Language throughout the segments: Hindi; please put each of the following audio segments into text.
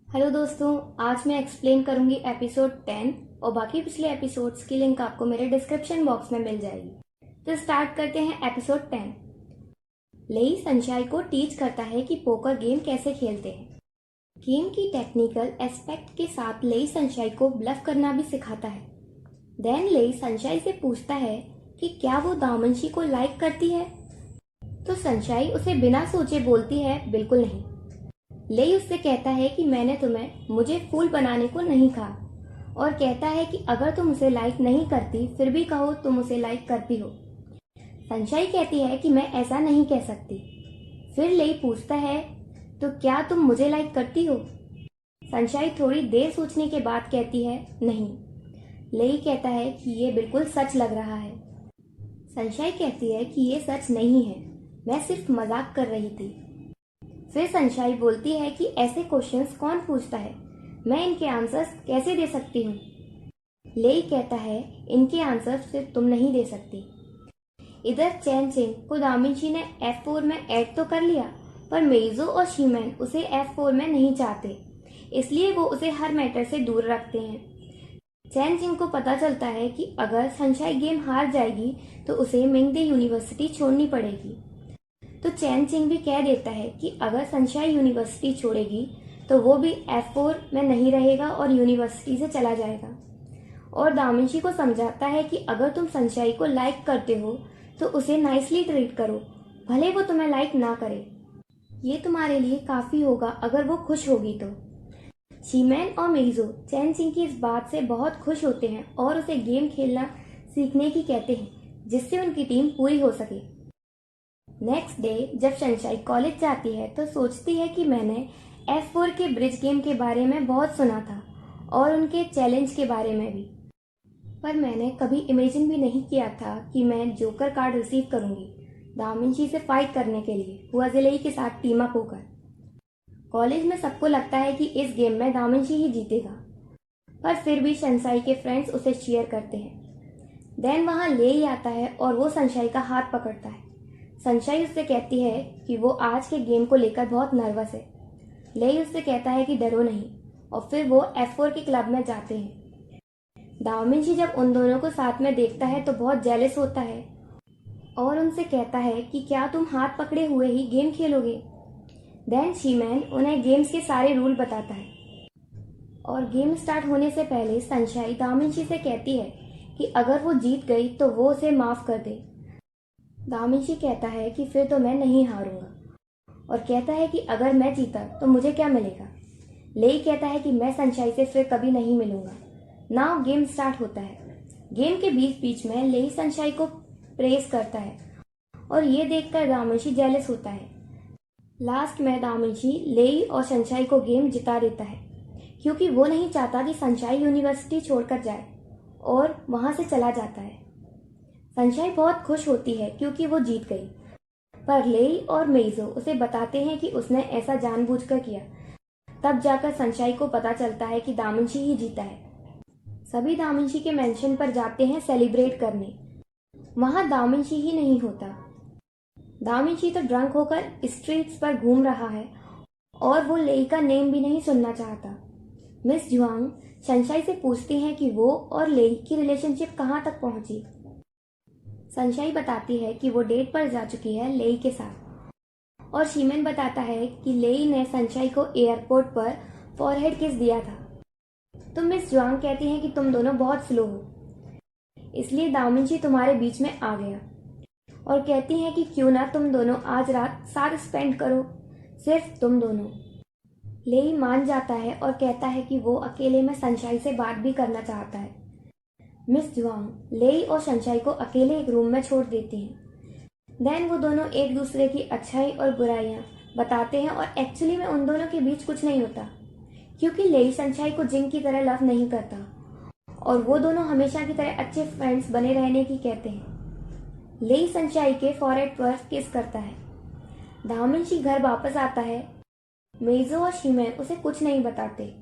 हेलो दोस्तों, आज मैं एक्सप्लेन करूंगी एपिसोड 10 और बाकी पिछले एपिसोड्स की लिंक आपको मेरे डिस्क्रिप्शन बॉक्स में मिल जाएगी। तो स्टार्ट करते हैं एपिसोड 10। लेई सनशाई को टीच करता है कि पोकर गेम कैसे खेलते हैं। गेम की टेक्निकल एस्पेक्ट के साथ लेई सनशाई को ब्लफ करना भी सिखाता है। देन लेई सनशाई से पूछता है कि क्या वो दामनशी को लाइक करती है, तो सनशाई उसे बिना सोचे बोलती है बिल्कुल नहीं। लेई उससे कहता है कि मैंने तुम्हें मुझे फूल बनाने को नहीं कहा, और कहता है कि अगर तुम उसे लाइक नहीं करती फिर भी कहो तुम उसे लाइक करती हो। सनशाई कहती है कि मैं ऐसा नहीं कह सकती। फिर लेई पूछता है तो क्या तुम मुझे लाइक करती हो। सनशाई थोड़ी देर सोचने के बाद कहती है नहीं। लेई कहता है कि ये बिल्कुल सच लग रहा है। सनशाई कहती है कि ये सच नहीं है, मैं सिर्फ मजाक कर रही थी। फिर सनशाई बोलती है कि ऐसे क्वेश्चंस कौन पूछता है, मैं इनके आंसर्स कैसे दे सकती हूँ। लेई कहता है इनके आंसर्स सिर्फ तुम नहीं दे सकती। इधर चैन चिंग को दामिंशी ने F4 में ऐड तो कर लिया, पर मेइजो और शीमैन उसे F4 में नहीं चाहते, इसलिए वो उसे हर मैटर से दूर रखते हैं। चैन चिंग को पता चलता है कि अगर सनशाई गेम हार जाएगी तो उसे मिंगदे यूनिवर्सिटी छोड़नी पड़ेगी। तो चैन चिंग भी कह देता है कि अगर सनशाई यूनिवर्सिटी छोड़ेगी तो वो भी F4 में नहीं रहेगा और यूनिवर्सिटी से चला जाएगा। और दामिंशी को समझाता है कि अगर तुम सनशाई को लाइक करते हो तो उसे नाइसली ट्रीट करो, भले वो तुम्हें लाइक ना करे। ये तुम्हारे लिए काफी होगा अगर वो खुश होगी तो। शीमैन और मेइजो चैन चिंग की इस बात से बहुत खुश होते हैं और उसे गेम खेलना सीखने की कहते हैं, जिससे उनकी टीम पूरी हो सके। नेक्स्ट डे जब सनशाई कॉलेज जाती है तो सोचती है कि मैंने F4 के ब्रिज गेम के बारे में बहुत सुना था और उनके चैलेंज के बारे में भी, पर मैंने कभी इमेजिन भी नहीं किया था कि मैं जोकर कार्ड रिसीव करूंगी दामिंशी से फाइट करने के लिए हुआजेलेई के साथ टीम अप होकर। कॉलेज में सबको लगता है कि इस गेम में दामिंशी ही जीतेगा, पर फिर भी सनशाई के फ्रेंड्स उसे चीयर करते हैं। देन वहां लेई आता है और वो सनशाई का हाथ पकड़ता है। सनशाई उससे कहती है कि वो आज के गेम को लेकर बहुत नर्वस है। लेई उससे कहता है कि डरो नहीं, और फिर वो F4 के क्लब में जाते हैं। दामिंशी जब उन दोनों को साथ में देखता है तो बहुत जेलस होता है और उनसे कहता है कि क्या तुम हाथ पकड़े हुए ही गेम खेलोगे। देन शीमैन उन्हें गेम्स के सारे रूल बताता है, और गेम स्टार्ट होने से पहले सनशाई दामिंशी से कहती है कि अगर वो जीत गई तो वो उसे माफ कर दे। दामिंशी कहता है कि फिर तो मैं नहीं हारूंगा, और कहता है कि अगर मैं जीता तो मुझे क्या मिलेगा। लेई कहता है कि मैं सनशाई से फिर कभी नहीं मिलूंगा। नाउ गेम स्टार्ट होता है। गेम के बीच बीच में लेई सनशाई को प्रेज करता है, और ये देखकर दामिंशी जेलस होता है। लास्ट में दामिंशी लेई और सनशाई को गेम जिता देता है, क्योंकि वो नहीं चाहता कि सनशाई यूनिवर्सिटी छोड़कर जाए, और वहां से चला जाता है। सनशाई बहुत खुश होती है क्योंकि वो जीत गई, पर लेई और मेइजो उसे बताते हैं कि उसने ऐसा जानबूझकर किया। तब जाकर सनशाई को पता चलता है कि दामिंशी ही जीता है। सभी दामिंशी के मेंशन पर जाते हैं सेलिब्रेट करने। वहां दामिंशी ही नहीं होता। दामिंशी तो ड्रंक होकर स्ट्रीट्स पर घूम रहा है और वो लेई का नेम भी नहीं सुनना चाहता। मिस जुआंग सनशाई से पूछती हैं कि वो और लेई की रिलेशनशिप कहाँ तक पहुंची। सनशाई बताती है कि वो डेट पर जा चुकी है लेई के साथ, और शीमैन बताता है कि लेई ने सनशाई को एयरपोर्ट पर फॉरहेड किस दिया था। तो मिस जुआंग कहती हैं कि तुम दोनों बहुत स्लो हो, इसलिए दामिंशी तुम्हारे बीच में आ गया, और कहती हैं कि क्यों ना तुम दोनों आज रात साथ स्पेंड करो, सिर्फ तुम दोनों। लेई मान जाता है और कहता है कि वो अकेले में सनशाई से बात भी करना चाहता है। मिस जुआंग लेई और सनशाई को अकेले एक रूम में छोड़ देती हैं। देन वो दोनों एक दूसरे की अच्छाई और बुराइयां बताते हैं, और एक्चुअली में उन दोनों के बीच कुछ नहीं होता, क्योंकि लेई सनशाई को जिंग की तरह लव नहीं करता, और वो दोनों हमेशा की तरह अच्छे फ्रेंड्स बने रहने की कहते हैं। लेई सनशाई के फॉरहेड पर किस करता है। दामिंशी घर वापस आता है। मेइजो और शीमैन उसे कुछ नहीं बताते,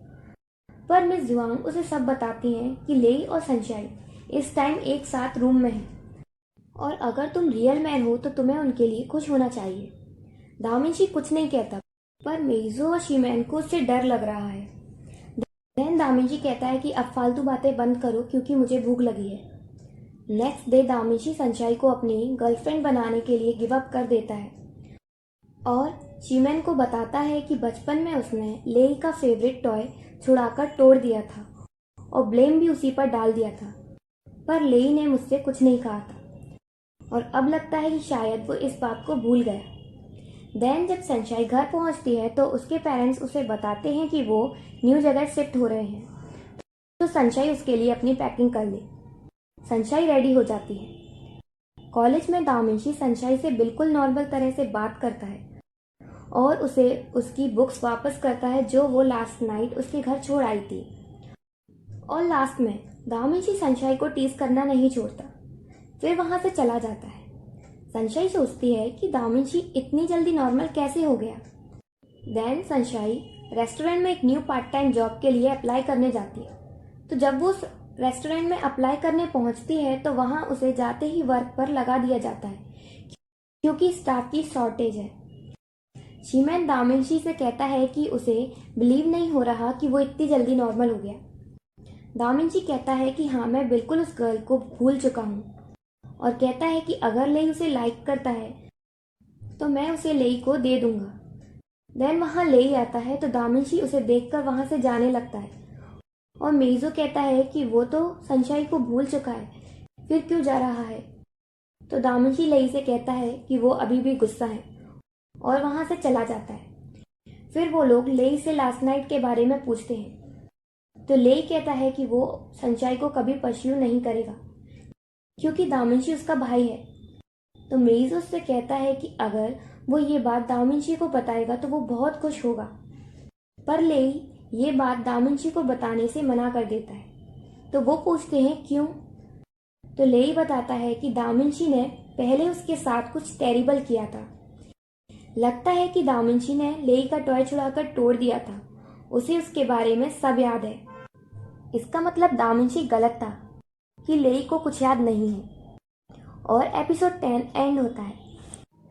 पर मिस जुआंग उसे सब बताती हैं कि लेई और सनशाई इस टाइम एक साथ रूम में हैं, और अगर तुम रियल मैन हो तो तुम्हें उनके लिए खुश होना चाहिए। दामिंशी कुछ नहीं कहता, पर मेइजो और शीमैन को उससे डर लग रहा है। देन दामिंची कहता है कि अब फालतू बातें बंद करो क्योंकि मुझे भूख लगी है। नेक्स्ट डे दामिंची सनशाई को अपनी गर्लफ्रेंड बनाने के लिए गिव अप कर देता है और शीमैन को बताता है कि बचपन में उसने लेई का फेवरेट टॉय छुड़ाकर तोड़ दिया था और ब्लेम भी उसी पर डाल दिया था, पर लेई ने मुझसे कुछ नहीं कहा था और अब लगता है कि शायद वो इस बात को भूल गया। देन जब सनशाई घर पहुंचती है तो उसके पेरेंट्स उसे बताते हैं कि वो न्यू जगह शिफ्ट हो रहे हैं, तो सनशाई उसके लिए अपनी पैकिंग कर ले। सनशाई रेडी हो जाती है। कॉलेज में दामिंची सनशाई से बिल्कुल नॉर्मल तरह से बात करता है और उसे उसकी बुक्स वापस करता है जो वो लास्ट नाइट उसके घर छोड़ आई थी। और लास्ट में दामिंची सनशाई को टीज करना नहीं छोड़ता, फिर वहां से चला जाता है। सनशाई सोचती है कि दामिंची इतनी जल्दी नॉर्मल कैसे हो गया। देन सनशाई रेस्टोरेंट में एक न्यू पार्ट टाइम जॉब के लिए अप्लाई करने जाती है। तो जब वो रेस्टोरेंट में अप्लाई करने पहुंचती है तो वहां उसे जाते ही वर्क पर लगा दिया जाता है क्योंकि स्टाफ की शॉर्टेज है। शीमैन दामिंची से कहता है कि उसे बिलीव नहीं हो रहा कि वो इतनी जल्दी नॉर्मल हो गया। दामिंची कहता है कि हाँ, मैं बिल्कुल उस गर्ल को भूल चुका हूँ और कहता है कि अगर लेई उसे लाइक करता है तो मैं उसे लेई को दे दूंगा। देन वहां लेई आता है तो दामिंची उसे देखकर वहां से जाने लगता है और मेइजो कहता है कि वो तो सनशाई को भूल चुका है, फिर क्यों जा रहा है। तो दामिंची लेई से कहता है कि वो अभी भी गुस्सा है और वहां से चला जाता है। फिर वो लोग लेई से लास्ट नाइट के बारे में पूछते हैं तो लेई कहता है कि वो सनशाई को कभी परस्यू नहीं करेगा क्योंकि दामिंची उसका भाई है। तो मेइजो उससे कहता है कि अगर वो ये बात दामिंची को बताएगा तो वो बहुत खुश होगा, पर लेई ये बात दामिंची को बताने से मना कर देता है। तो वो पूछते हैं क्यों। तो लेई बताता है कि दामिंची ने पहले उसके साथ कुछ टेरिबल किया था। लगता है कि दामिंची ने लेई का टॉय छुड़ाकर तोड़ दिया था, उसे उसके बारे में सब याद है। इसका मतलब दामिंची गलत था कि लेई को कुछ याद नहीं है। और एपिसोड 10 एंड होता है।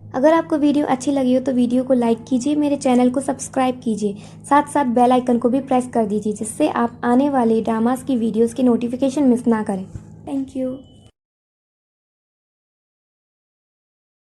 अगर आपको वीडियो अच्छी लगी हो तो वीडियो को लाइक कीजिए, मेरे चैनल को सब्सक्राइब कीजिए, साथ साथ बेल आइकन को भी प्रेस कर दीजिए जिससे आप आने वाले ड्रामास की वीडियोस की नोटिफिकेशन मिस ना करें। Thank you.